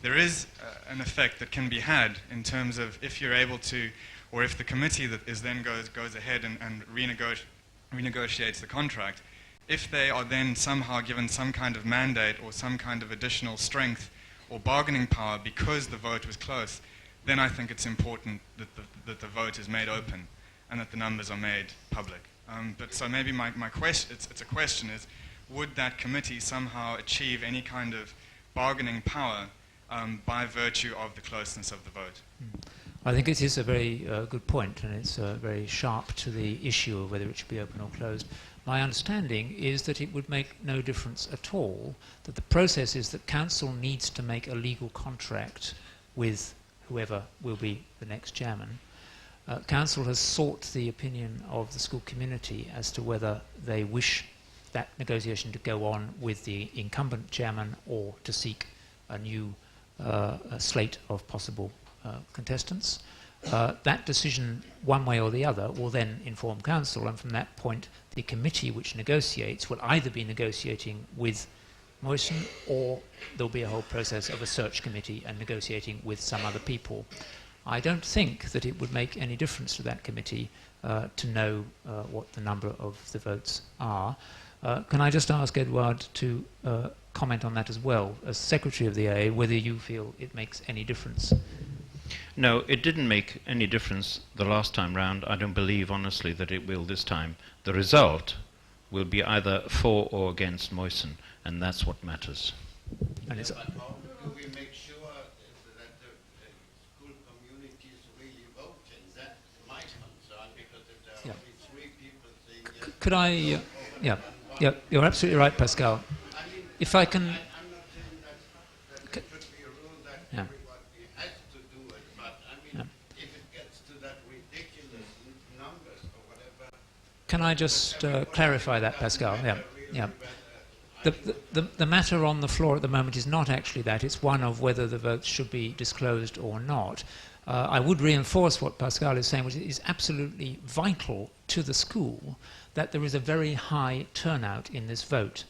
there is an effect that can be had in terms of if you're able to, or if the committee that is then goes ahead and renegotiates the contract, if they are then somehow given some kind of mandate or some kind of additional strength or bargaining power because the vote was close, then I think it's important that the vote is made open and that the numbers are made public. But so maybe my question, it's a question, is would that committee somehow achieve any kind of bargaining power by virtue of the closeness of the vote? I think it is a very good point, and it's very sharp to the issue of whether it should be open or closed. My understanding is that it would make no difference at all, that the process is that Council needs to make a legal contract with whoever will be the next chairman. Council has sought the opinion of the school community as to whether they wish that negotiation to go on with the incumbent chairman or to seek a new slate of possible contestants. That decision, one way or the other, will then inform Council, and from that point the committee which negotiates will either be negotiating with Moisen, or there'll be a whole process of a search committee and negotiating with some other people. I don't think that it would make any difference to that committee to know what the number of the votes are. Can I just ask Edouard to comment on that as well, as Secretary of the AA, whether you feel it makes any difference? No, it didn't make any difference the last time round. I don't believe, honestly, that it will this time. The result will be either for or against Moisen, and that's what matters. And it's how do we make sure that the school communities really vote? And that's my concern, because if there are only 3 people saying yes... Could I... yeah, you're absolutely right, Pascal. I mean, if I can... I'm not saying that there should be a rule that everybody has to do it, but I mean, if it gets to that ridiculous numbers or whatever... Can I just clarify that, Pascal? Yeah. The matter on the floor at the moment is not actually that. It's one of whether the votes should be disclosed or not. I would reinforce what Pascal is saying, which is absolutely vital to the school, that there is a very high turnout in this vote.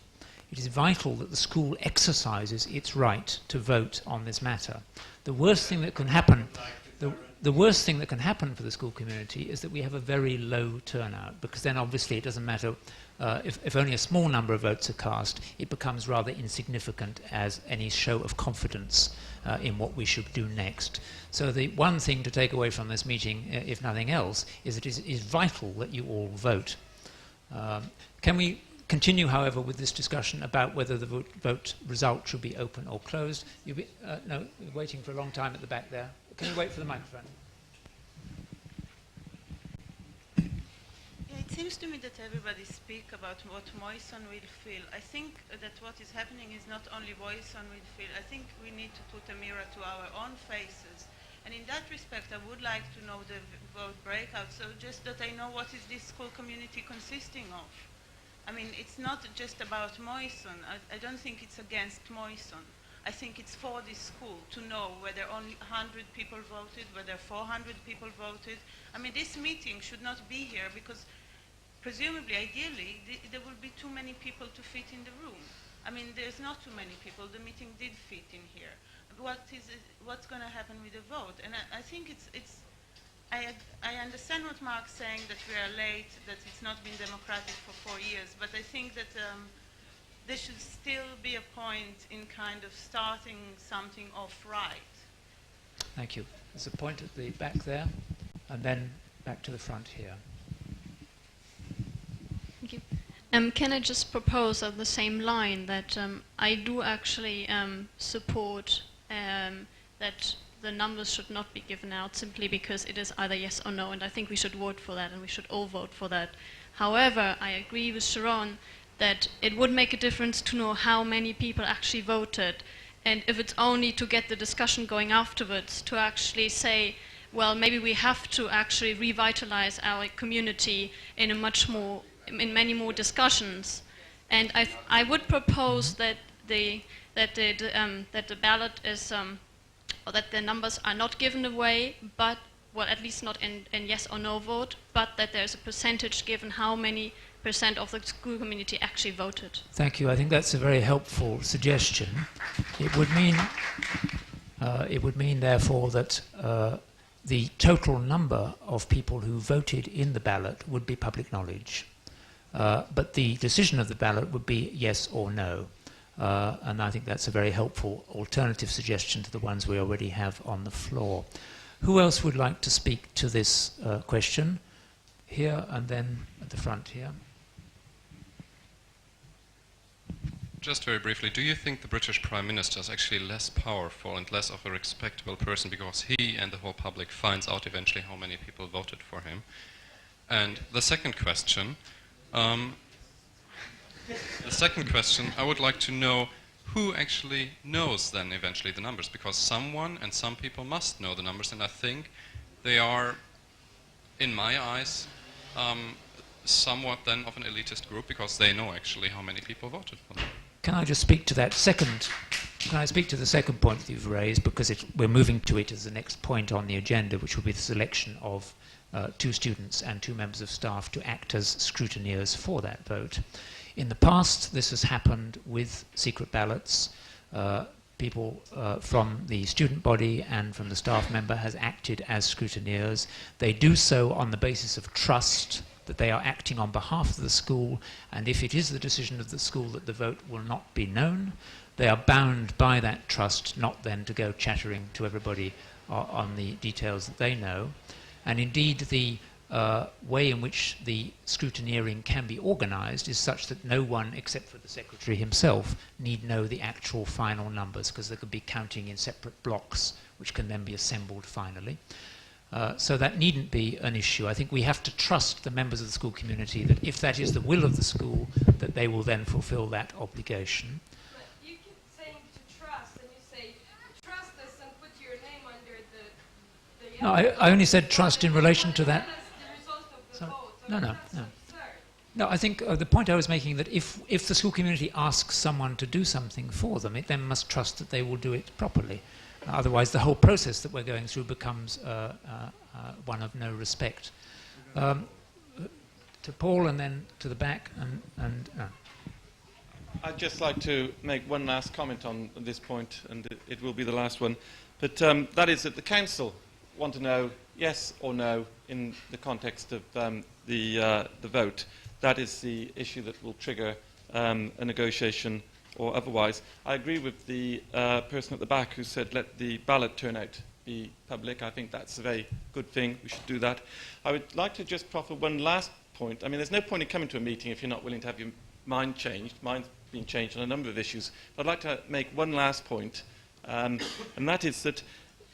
It is vital that the school exercises its right to vote on this matter. The worst thing that can happen, the worst thing that can happen for the school community is that we have a very low turnout, because then obviously it doesn't matter if only a small number of votes are cast, it becomes rather insignificant as any show of confidence in what we should do next. So the one thing to take away from this meeting, if nothing else, is that it is vital that you all vote. Can we continue, however, with this discussion about whether the vote result should be open or closed? No, you're waiting for a long time at the back there. Can you wait for the microphone? It seems to me that everybody speaks about what Moison will feel. I think that what is happening is not only Moison will feel. I think we need to put a mirror to our own faces. And in that respect, I would like to know the vote breakout, so just that I know what is this school community consisting of. I mean, it's not just about Moison. I don't think it's against Moison. I think it's for this school to know whether only 100 people voted, whether 400 people voted. I mean, this meeting should not be here because presumably, ideally, there will be too many people to fit in the room. I mean, there's not too many people. The meeting did fit in here. What's going to happen with the vote? And I think I understand what Mark's saying, that we are late, that it's not been democratic for 4 years, but I think that there should still be a point in kind of starting something off right. Thank you. There's a point at the back there, and then back to the front here. Thank you. Can I just propose on the same line that I do actually support that the numbers should not be given out simply because it is either yes or no, and I think we should vote for that, and we should all vote for that. However, I agree with Sharon that it would make a difference to know how many people actually voted, and if it's only to get the discussion going afterwards, to actually say, well, maybe we have to actually revitalize our community in many more discussions. And I would propose that the ballot is or that the numbers are not given away, but well, at least not in yes or no vote, but that there's a percentage given how many % of the school community actually voted. Thank you. I think that's a very helpful suggestion. It would mean, therefore, that the total number of people who voted in the ballot would be public knowledge. But the decision of the ballot would be yes or no. And I think that's a very helpful alternative suggestion to the ones we already have on the floor. Who else would like to speak to this question? Here and then at the front here. Just very briefly, do you think the British Prime Minister is actually less powerful and less of a respectable person because he and the whole public finds out eventually how many people voted for him? And the second question, I would like to know who actually knows then eventually the numbers, because someone and some people must know the numbers, and I think they are, in my eyes, somewhat then of an elitist group because they know actually how many people voted for them. Can I just speak to that second? Can I speak to the second point that you've raised, because we're moving to it as the next point on the agenda, which will be the selection of 2 students and 2 members of staff to act as scrutineers for that vote. In the past, this has happened with secret ballots. People from the student body and from the staff member has acted as scrutineers. They do so on the basis of trust that they are acting on behalf of the school, and if it is the decision of the school that the vote will not be known, they are bound by that trust not then to go chattering to everybody on the details that they know. And indeed, the way in which the scrutineering can be organized is such that no one, except for the secretary himself, need know the actual final numbers, because they could be counting in separate blocks, which can then be assembled finally. So that needn't be an issue. I think we have to trust the members of the school community that if that is the will of the school, that they will then fulfill that obligation. But you keep saying to trust, and you say, trust us and put your name under the No, I only said trust in relation to that. No. No, I think the point I was making, that if the school community asks someone to do something for them, it then must trust that they will do it properly. Otherwise, the whole process that we're going through becomes one of no respect. To Paul and then to the back. I'd just like to make one last comment on this point, and it will be the last one. But that is that the Council want to know yes or no in the context of the vote. that is the issue that will trigger a negotiation or otherwise. I agree with the person at the back who said let the ballot turnout be public. I think that's a very good thing. We should do that. I would like to just proffer one last point. I mean, there's no point in coming to a meeting if you're not willing to have your mind changed. Mine's been changed on a number of issues. But I'd like to make one last point, and that is that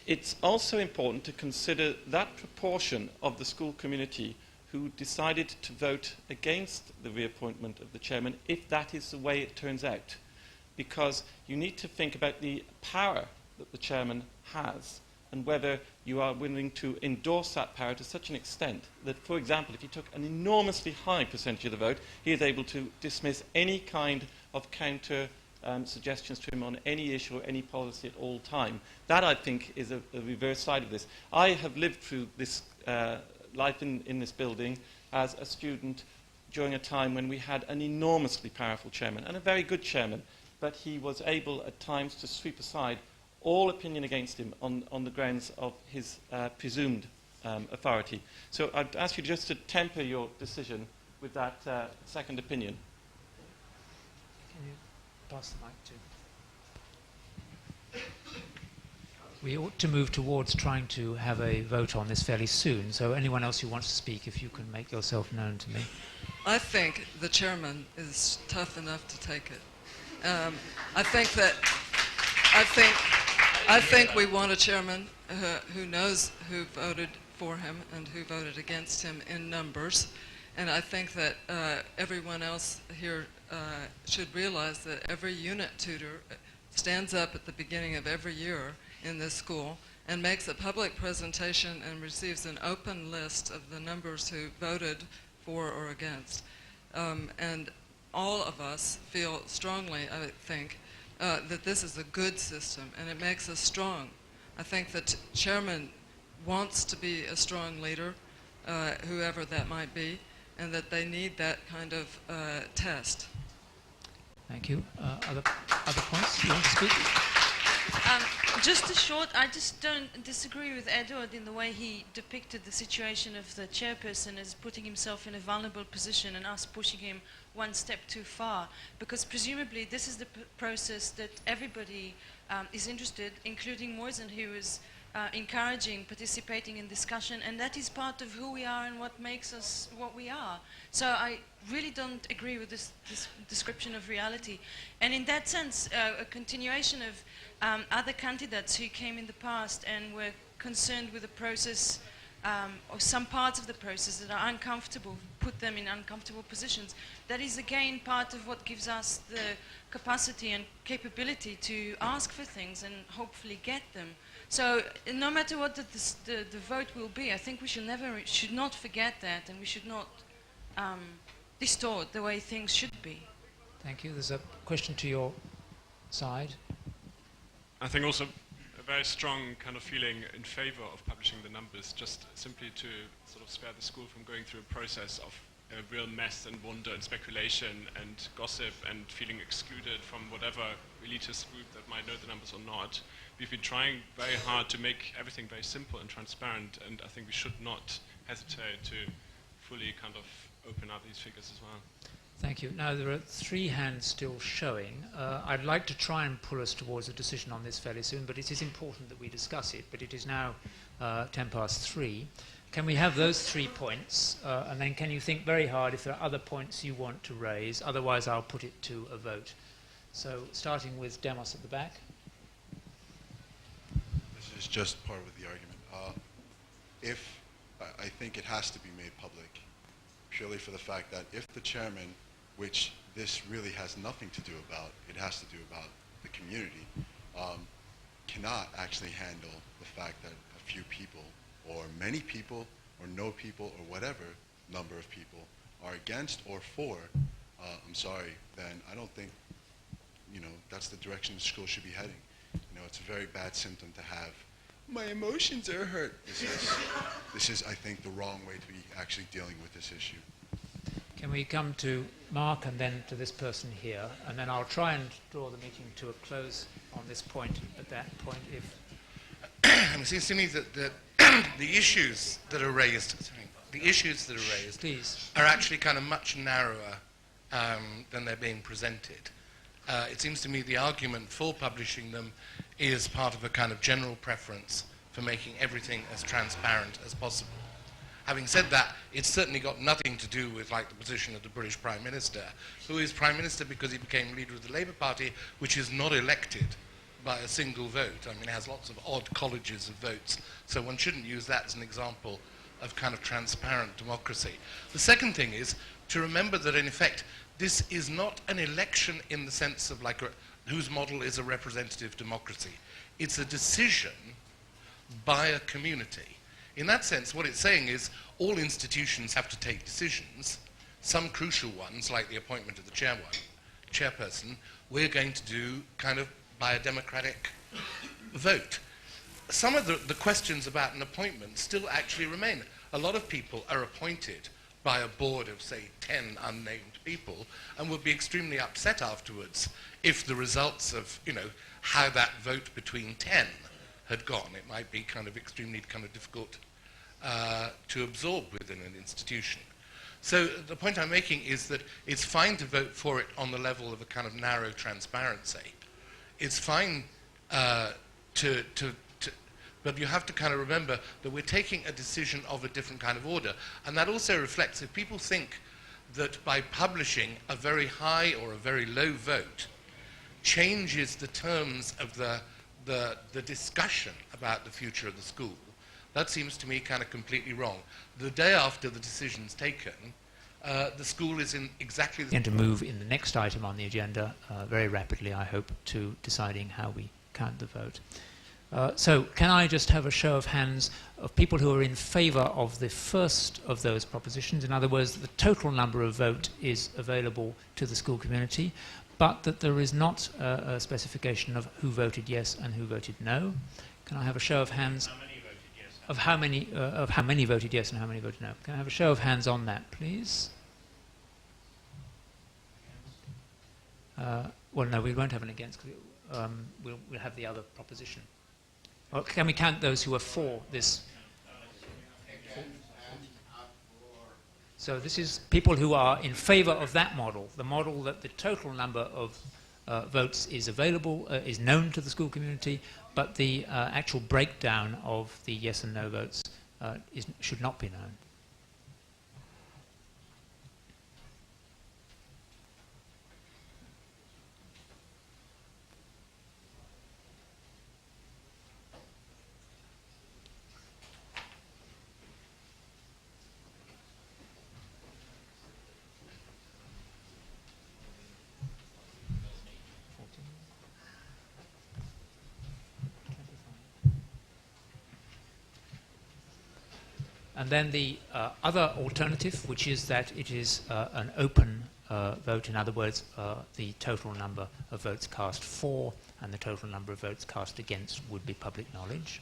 it's also important to consider that proportion of the school community who decided to vote against the reappointment of the chairman, if that is the way it turns out. Because you need to think about the power that the chairman has and whether you are willing to endorse that power to such an extent that, for example, if he took an enormously high percentage of the vote, he is able to dismiss any kind of counter suggestions to him on any issue or any policy at all time. That, I think, is a reverse side of this. I have lived through this life in this building as a student during a time when we had an enormously powerful chairman and a very good chairman, but he was able at times to sweep aside all opinion against him on the grounds of his presumed authority. So I'd ask you just to temper your decision with that second opinion. Can you pass the mic to? We ought to move towards trying to have a vote on this fairly soon, so anyone else who wants to speak, if you can make yourself known to me. I think the chairman is tough enough to take it. I think we want a chairman who knows who voted for him and who voted against him in numbers. And I think that everyone else here should realize that every unit tutor stands up at the beginning of every year in this school and makes a public presentation and receives an open list of the numbers who voted for or against. And all of us feel strongly, I think, that this is a good system and it makes us strong. I think that chairman wants to be a strong leader, whoever that might be, and that they need that kind of test. Thank you. Other points you want to speak? Just a short, I just don't disagree with Edward in the way he depicted the situation of the chairperson as putting himself in a vulnerable position and us pushing him one step too far, because presumably this is the process that everybody is interested, including Moisen, who is encouraging, participating in discussion, and that is part of who we are and what makes us what we are. So I really don't agree with this description of reality. And in that sense, a continuation of other candidates who came in the past and were concerned with the process, or some parts of the process that are uncomfortable, put them in uncomfortable positions. That is again part of what gives us the capacity and capability to ask for things and hopefully get them. So no matter what the vote will be, I think we should not forget that, and we should not distort the way things should be. Thank you. There's a question to your side. I think also a very strong kind of feeling in favor of publishing the numbers, just simply to sort of spare the school from going through a process of a real mess and wonder and speculation and gossip and feeling excluded from whatever elitist group that might know the numbers or not. We've been trying very hard to make everything very simple and transparent, and I think we should not hesitate to fully kind of open up these figures as well. Thank you. Now, there are 3 hands still showing. I'd like to try and pull us towards a decision on this fairly soon, but it is important that we discuss it. But it is now 3:10. Can we have those 3 points? And then can you think very hard if there are other points you want to raise? Otherwise, I'll put it to a vote. So, starting with Demos at the back. This is just part of the argument. I think it has to be made public, purely for the fact that if the chairman, which this really has nothing to do about, it has to do about the community, cannot actually handle the fact that a few people, or many people, or no people, or whatever number of people are against or for, I'm sorry, then I don't think, that's the direction the school should be heading. It's a very bad symptom to have. My emotions are hurt. This is, I think, the wrong way to be actually dealing with this issue. Can we come to Mark and then to this person here, and then I'll try and draw the meeting to a close on this point at that point if... It seems to me that the issues that are raised, the issues that are raised Please. are actually kind of much narrower than they're being presented. It seems to me the argument for publishing them is part of a kind of general preference for making everything as transparent as possible. Having said that, it's certainly got nothing to do with like the position of the British Prime Minister, who is Prime Minister because he became leader of the Labour Party, which is not elected by a single vote. I mean, it has lots of odd colleges of votes, so one shouldn't use that as an example of kind of transparent democracy. The second thing is to remember that in effect, this is not an election in the sense of like whose model is a representative democracy. It's a decision by a community. In that sense, what it's saying is all institutions have to take decisions, some crucial ones, like the appointment of the chairperson, we're going to do kind of by a democratic vote. Some of the questions about an appointment still actually remain. A lot of people are appointed by a board of, say, 10 unnamed people, and would be extremely upset afterwards if the results of, you know, how that vote between 10 had gone. It might be kind of extremely kind of difficult to absorb within an institution. So the point I'm making is that it's fine to vote for it on the level of a kind of narrow transparency. It's fine but you have to kind of remember that we're taking a decision of a different kind of order. And that also reflects, if people think that by publishing a very high or a very low vote changes the terms of the discussion about the future of the school, that seems to me kind of completely wrong. The day after the decision's taken, the school is in exactly the... And to move in the next item on the agenda very rapidly, I hope, to deciding how we count the vote. So can I just have a show of hands of people who are in favour of the first of those propositions? In other words, the total number of vote is available to the school community, but that there is not a specification of who voted yes and who voted no. Can I have a show of hands of how many voted yes and how many voted no? Can I have a show of hands on that, please? Well, no, we won't have an against. We'll have the other proposition. Or can we count those who are for this? So this is people who are in favour of that model, the model that the total number of votes is available, is known to the school community, but the actual breakdown of the yes and no votes should not be known. And then the other alternative, which is that it is an open vote. In other words, the total number of votes cast for and the total number of votes cast against would be public knowledge.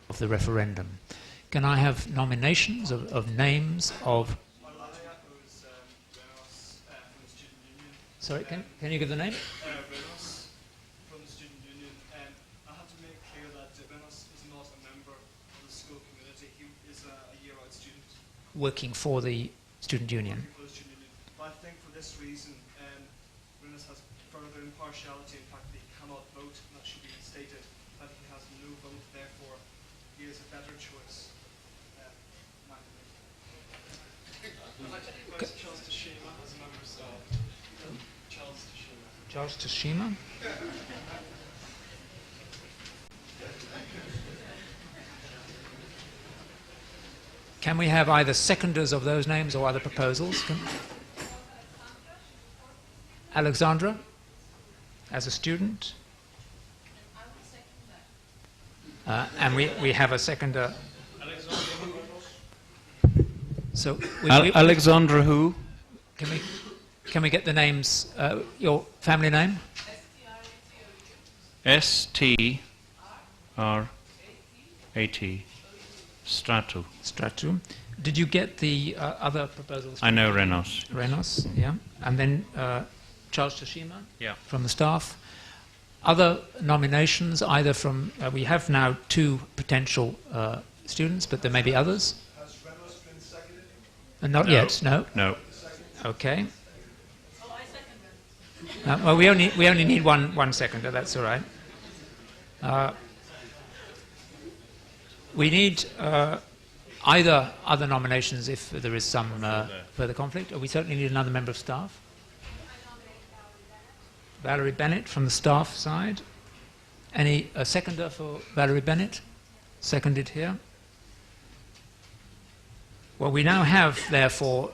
Of the referendum. Can I have nominations of names of... Sorry, can you give the name? From the Student Union. I have to make clear that Venos is not a member of the school community. He is a year-out student. Working for the Student Union. Working for the Student Union. But I think for this reason, Venos has further impartiality. In fact, he cannot vote, and that should be stated, that he has no vote, therefore he is a better choice. I'd like to invite Charles Tashima as a member of Charles Tashima. Can we have either seconders of those names or other proposals? Alexandra, as a student. And we have a seconder. So Alexandra who? Can we get the names? Your family name? S-T-R-A-T. Stratu. Stratu. Did you get the other proposals? I know Renos. Renos, yeah. And then Charles Tashima Yeah. from the staff. Other nominations, either from, we have now 2 potential students, but there may be others. Has Renos been seconded? Not yet, no? No. Okay. Well, we only need one seconder, that's all right. We need either other nominations if there is some further conflict, or we certainly need another member of staff. Valerie Bennett from the staff side. Any seconder for Valerie Bennett? Seconded here. Well, we now have, therefore,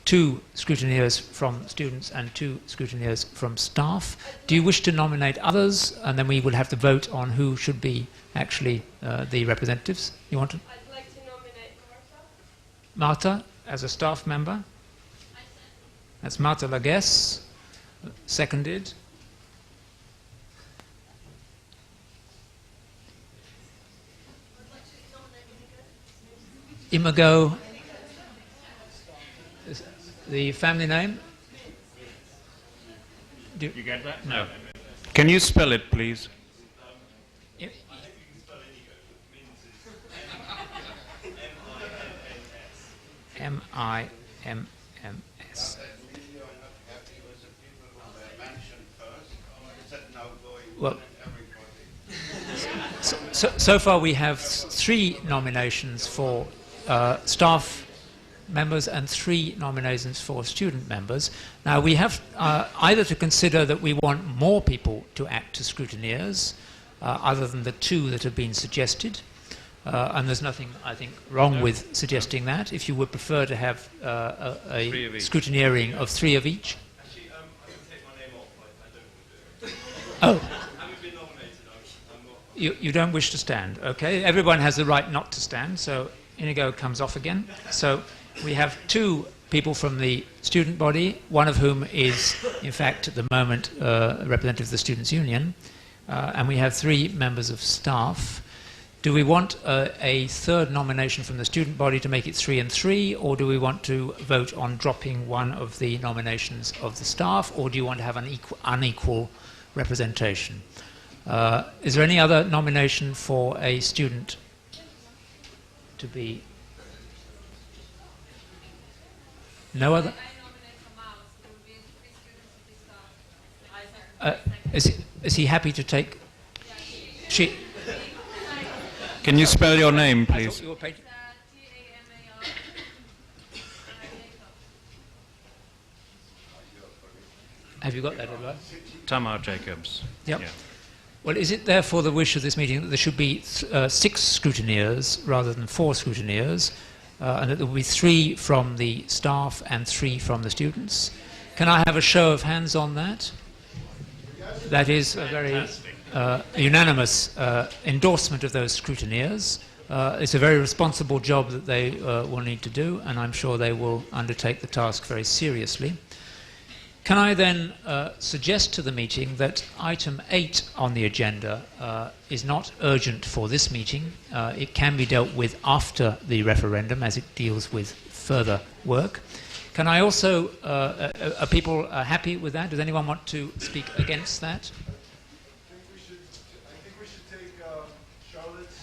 2 scrutineers from students and 2 scrutineers from staff. Do you wish to nominate others? And then we will have to vote on who should be actually the representatives. You want to? I'd like to nominate Marta as a staff member. That's Marta Laguesse. Seconded. Imago. The family name? You get that? No. Can you spell it, please? M-I-M-M-S. Well, so far we have 3 nominations for staff members and 3 nominations for student members. Now we have either to consider that we want more people to act as scrutineers, other than the 2 that have been suggested, and there's nothing, I think, wrong with suggesting that. If you would prefer to have a scrutineering of 3 of each. Actually, I can take my name off. I don't want to do it. Oh. I haven't been nominated. I'm not. You don't wish to stand, okay? Everyone has the right not to stand, so Inigo comes off again. So we have 2 people from the student body, one of whom is, in fact, at the moment, a representative of the Students' Union, and we have 3 members of staff. Do we want a 3rd nomination from the student body to make it 3 and 3, or do we want to vote on dropping one of the nominations of the staff, or do you want to have an unequal representation? Is there any other nomination for a student to be? No other? Is he happy to take? She. Can you spell your name, please? Have you got that, Edward? Tamar Jacobs. Yep. Yeah. Well, is it therefore the wish of this meeting that there should be 6 scrutineers rather than 4 scrutineers, and that there will be 3 from the staff and 3 from the students? Can I have a show of hands on that? That is a very unanimous endorsement of those scrutineers. It's a very responsible job that they will need to do, and I'm sure they will undertake the task very seriously. Can I then suggest to the meeting that item 8 on the agenda is not urgent for this meeting. It can be dealt with after the referendum, as it deals with further work. Can I also, are people happy with that? Does anyone want to speak against that?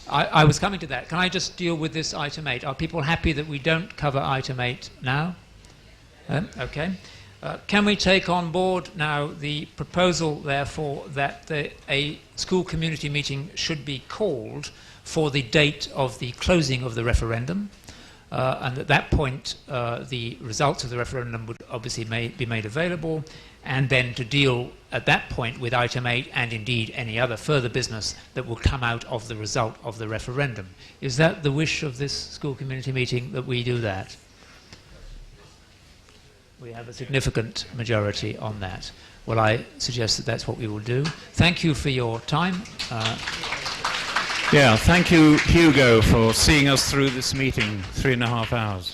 I was coming to that. Can I just deal with this item 8? Are people happy that we don't cover item 8 now? Okay. Can we take on board now the proposal, therefore, that a school community meeting should be called for the date of the closing of the referendum, and at that point the results of the referendum would obviously be made available, and then to deal at that point with item 8 and indeed any other further business that will come out of the result of the referendum. Is that the wish of this school community meeting, that we do that? We have a significant majority on that. Well, I suggest that that's what we will do. Thank you for your time. Yeah, thank you, Hugo, for seeing us through this meeting, 3.5 hours.